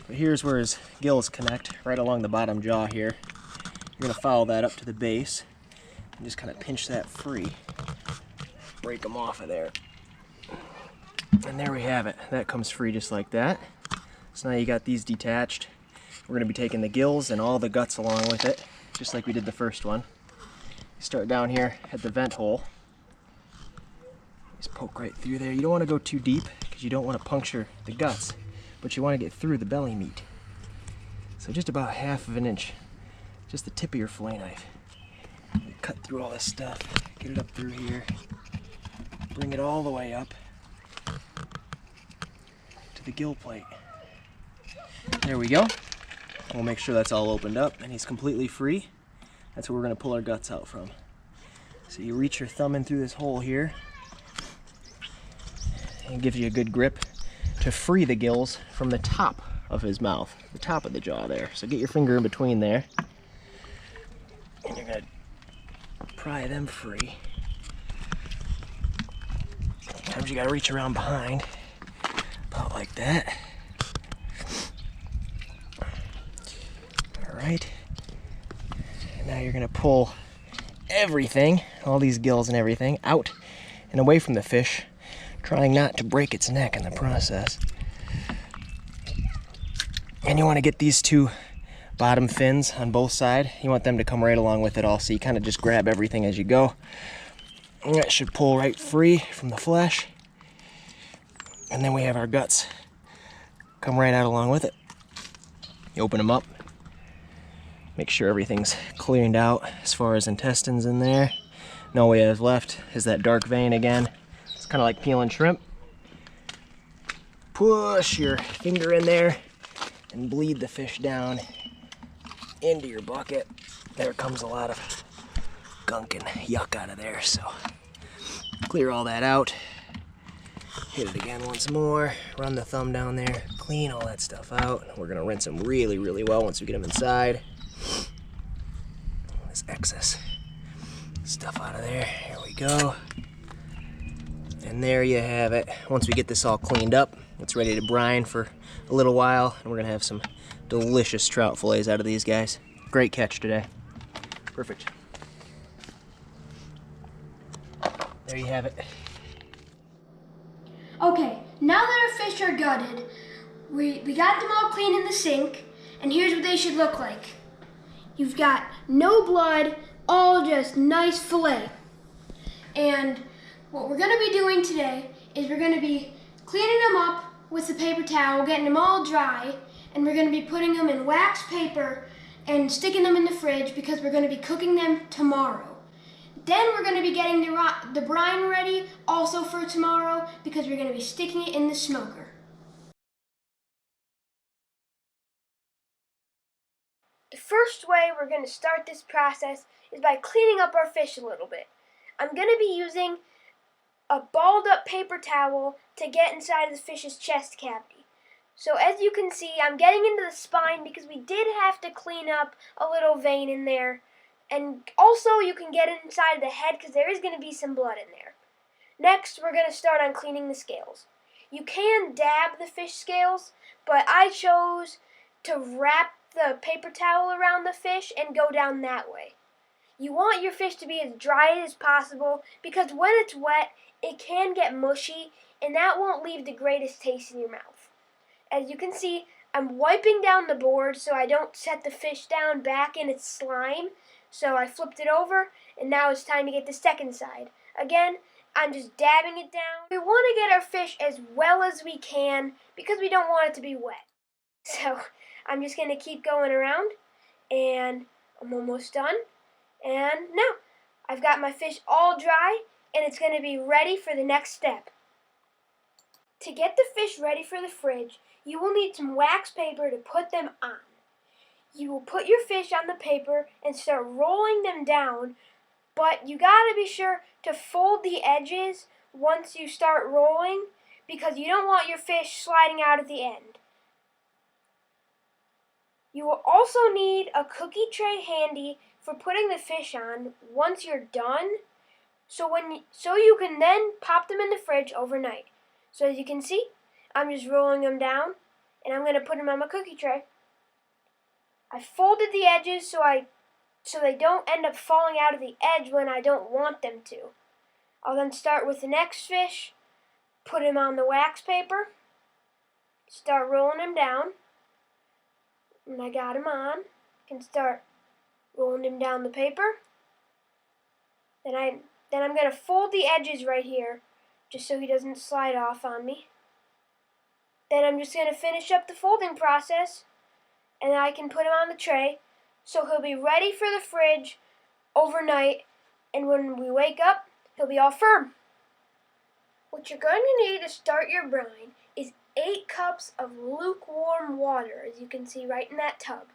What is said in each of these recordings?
But here's where his gills connect, right along the bottom jaw here. You're going to follow that up to the base and just kind of pinch that free. Break them off of there. And there we have it. That comes free just like that. So now you got these detached. We're going to be taking the gills and all the guts along with it, just like we did the first one. You start down here at the vent hole. Just poke right through there. You don't want to go too deep because you don't want to puncture the guts, but you want to get through the belly meat. So just about 1/2 of an inch, just the tip of your fillet knife. You cut through all this stuff, get it up through here, bring it all the way up to the gill plate. There we go. We'll make sure that's all opened up and he's completely free. That's where we're going to pull our guts out from. So you reach your thumb in through this hole here. It gives you a good grip to free the gills from the top of his mouth, the top of the jaw there. So get your finger in between there. And you're going to pry them free. Sometimes you got to reach around behind, about like that. All right. Now you're going to pull everything, all these gills and everything, out and away from the fish, trying not to break its neck in the process. And you want to get these two bottom fins on both sides. You want them to come right along with it all, so you kind of just grab everything as you go. And that should pull right free from the flesh. And then we have our guts come right out along with it. You open them up. Make sure everything's cleaned out as far as intestines in there. And all we have left is that dark vein again. It's kind of like peeling shrimp. Push your finger in there and bleed the fish down into your bucket. There comes a lot of gunk and yuck out of there, so clear all that out. Hit it again once more, run the thumb down there, clean all that stuff out. We're gonna rinse them really, really well once we get them inside. This excess stuff out of there, here we go. And there you have it. Once we get this all cleaned up, it's ready to brine for a little while, and we're gonna have some delicious trout fillets out of these guys. Great catch today. Perfect. There you have it. Okay, now that our fish are gutted, we got them all clean in the sink, and here's what they should look like. You've got no blood, all just nice fillet. And what we're gonna be doing today is we're gonna be cleaning them up with the paper towel, getting them all dry, and we're gonna be putting them in wax paper and sticking them in the fridge because we're gonna be cooking them tomorrow. Then we're gonna be getting the brine ready also for tomorrow because we're gonna be sticking it in the smoker. The first way we're going to start this process is by cleaning up our fish a little bit. I'm going to be using a balled up paper towel to get inside of the fish's chest cavity. So as you can see, I'm getting into the spine because we did have to clean up a little vein in there. And also you can get inside of the head because there is going to be some blood in there. Next, we're going to start on cleaning the scales. You can dab the fish scales, but I chose to wrap the paper towel around the fish and go down that way. You want your fish to be as dry as possible because when it's wet, it can get mushy and that won't leave the greatest taste in your mouth. As you can see, I'm wiping down the board so I don't set the fish down back in its slime. So I flipped it over and now it's time to get the second side. Again, I'm just dabbing it down. We want to get our fish as well as we can because we don't want it to be wet. So I'm just going to keep going around, and I'm almost done. And now, I've got my fish all dry, and it's going to be ready for the next step. To get the fish ready for the fridge, you will need some wax paper to put them on. You will put your fish on the paper and start rolling them down, but you got to be sure to fold the edges once you start rolling because you don't want your fish sliding out at the end. You will also need a cookie tray handy for putting the fish on once you're done, so you can then pop them in the fridge overnight. So as you can see, I'm just rolling them down, and I'm going to put them on my cookie tray. I folded the edges so they don't end up falling out of the edge when I don't want them to. I'll then start with the next fish, put him on the wax paper, start rolling him down. When I got him on, I can start rolling him down the paper. Then I'm going to fold the edges right here, just so he doesn't slide off on me. Then I'm just going to finish up the folding process, and I can put him on the tray, so he'll be ready for the fridge overnight, and when we wake up, he'll be all firm. What you're going to need to start your brine is 8 cups of lukewarm water, as you can see right in that tub.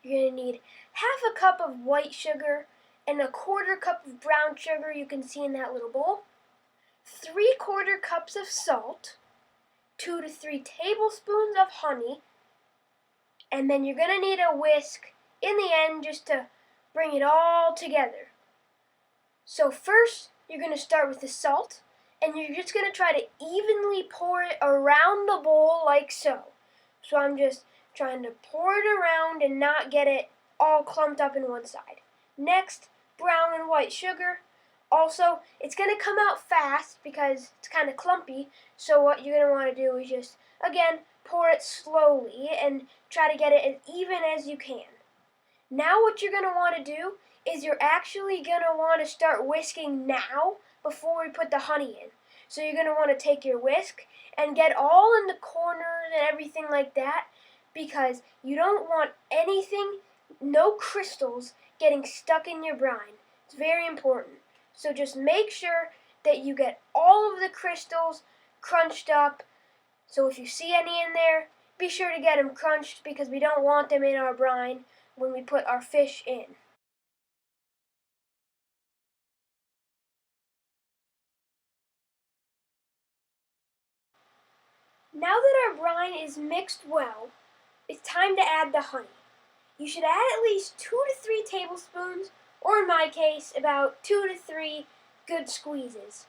You're going to need half a cup of white sugar and a 1/4 cup of brown sugar you can see in that little bowl, 3/4 cups of salt, 2 to 3 tablespoons of honey, and then you're going to need a whisk in the end just to bring it all together. So first, you're going to start with the salt, and you're just going to try to evenly pour it around the bowl like so. So I'm just trying to pour it around and not get it all clumped up in one side. Next, brown and white sugar. Also, it's going to come out fast because it's kind of clumpy, so what you're going to want to do is just, again, pour it slowly and try to get it as even as you can. Now what you're going to want to do is you're actually going to want to start whisking now before we put the honey in. So you're going to want to take your whisk and get all in the corners and everything like that, because you don't want anything, no crystals, getting stuck in your brine. It's very important. So just make sure that you get all of the crystals crunched up. So if you see any in there, be sure to get them crunched because we don't want them in our brine when we put our fish in. Now that our brine is mixed well, it's time to add the honey. You should add at least 2 to 3 tablespoons, or in my case, about 2 to 3 good squeezes.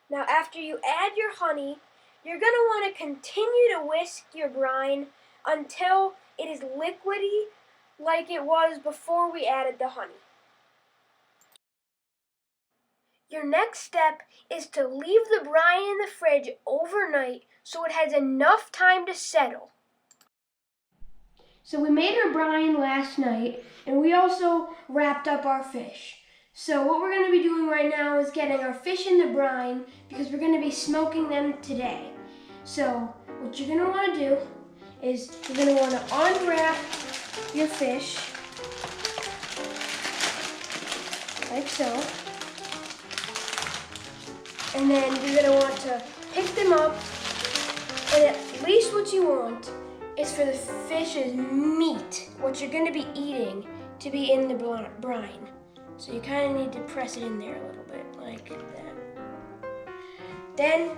Now after you add your honey, you're going to want to continue to whisk your brine until it is liquidy like it was before we added the honey. Your next step is to leave the brine in the fridge overnight so it has enough time to settle. So we made our brine last night, and we also wrapped up our fish. So what we're going to be doing right now is getting our fish in the brine because we're going to be smoking them today. So what you're going to want to do is you're going to want to unwrap your fish like so. And then you're going to want to pick them up, and at least what you want is for the fish's meat, what you're going to be eating, to be in the brine. So you kind of need to press it in there a little bit, like that. Then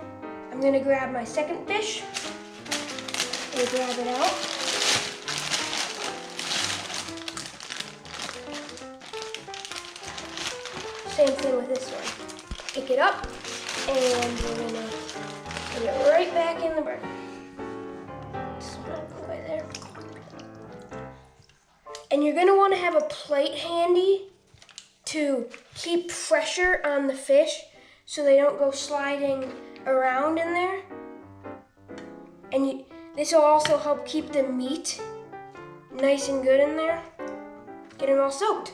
I'm going to grab my second fish. I'm going to grab it out. Same thing with this one. Pick it up, and we're going to put it right back in the brine. And you're going to want to have a plate handy to keep pressure on the fish so they don't go sliding around in there. And this will also help keep the meat nice and good in there. Get them all soaked.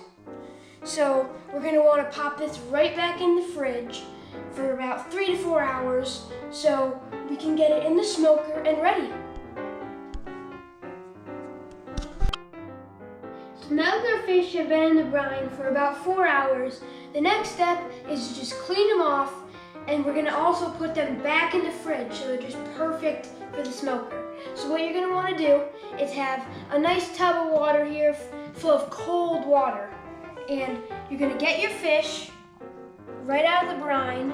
So we're going to want to pop this right back in the fridge for about 3 to 4 hours so we can get it in the smoker and ready. Now that our fish have been in the brine for about 4 hours, the next step is to just clean them off, and we're going to also put them back in the fridge so they're just perfect for the smoker. So what you're going to want to do is have a nice tub of water here full of cold water, and you're going to get your fish right out of the brine,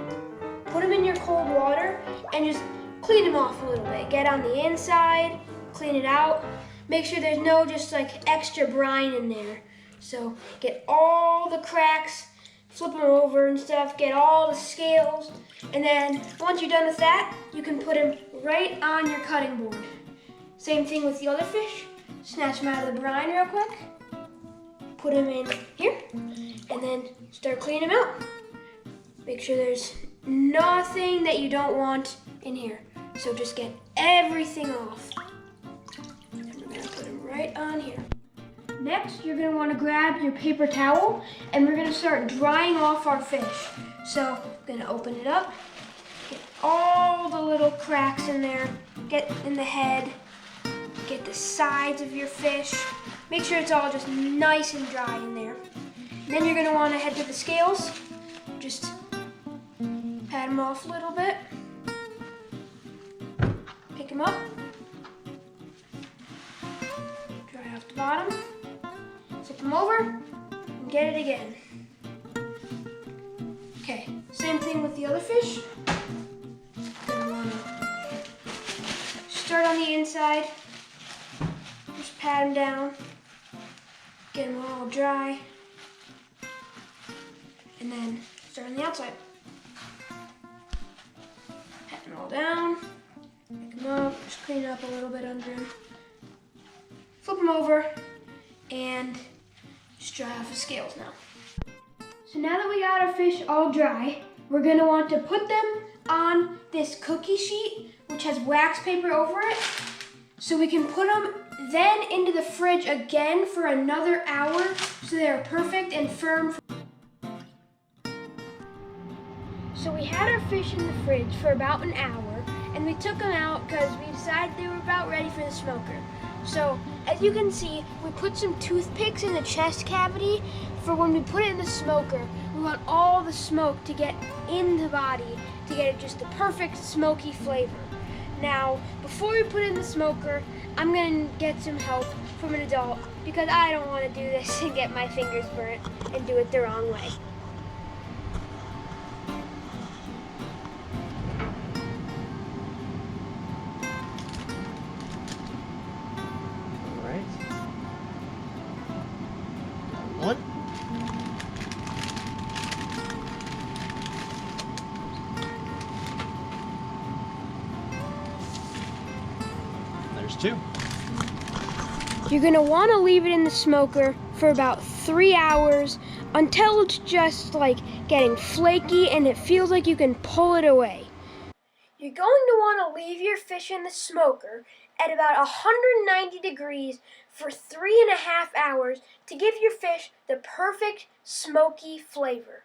put them in your cold water, and just clean them off a little bit. Get on the inside, clean it out. Make sure there's no just like extra brine in there. So get all the cracks, flip them over and stuff, get all the scales, and then once you're done with that, you can put them right on your cutting board. Same thing with the other fish. Snatch them out of the brine real quick. Put them in here, and then start cleaning them out. Make sure there's nothing that you don't want in here. So just get everything off. And we're gonna put them right on here. Next, you're gonna wanna grab your paper towel, and we're gonna start drying off our fish. So, I'm gonna open it up, get all the little cracks in there, get in the head, get the sides of your fish. Make sure it's all just nice and dry in there. Then you're gonna wanna head to the scales. Just pat them off a little bit. Pick them up. Dry off the bottom. Flip them over and get it again. Okay, same thing with the other fish. Gonna wanna start on the inside. Just pat them down. Get them all dry. And then start on the outside. Pat them all down. Pick them up. Just clean it up a little bit under them. Flip them over and just dry off the scales now. So now that we got our fish all dry, we're gonna want to put them on this cookie sheet, which has wax paper over it, so we can put them then into the fridge again for another hour so they're perfect and firm. So we had our fish in the fridge for about an hour, and we took them out because we decided they were about ready for the smoker. So, as you can see, we put some toothpicks in the chest cavity for when we put it in the smoker. We want all the smoke to get in the body to get just the perfect smoky flavor. Now, before we put it in the smoker, I'm gonna get some help from an adult because I don't want to do this and get my fingers burnt and do it the wrong way. One. There's two. You're gonna wanna leave it in the smoker for about 3 hours until it's just like getting flaky and it feels like you can pull it away. You're going to wanna leave your fish in the smoker at about 190 degrees for 3.5 hours to give your fish the perfect smoky flavor.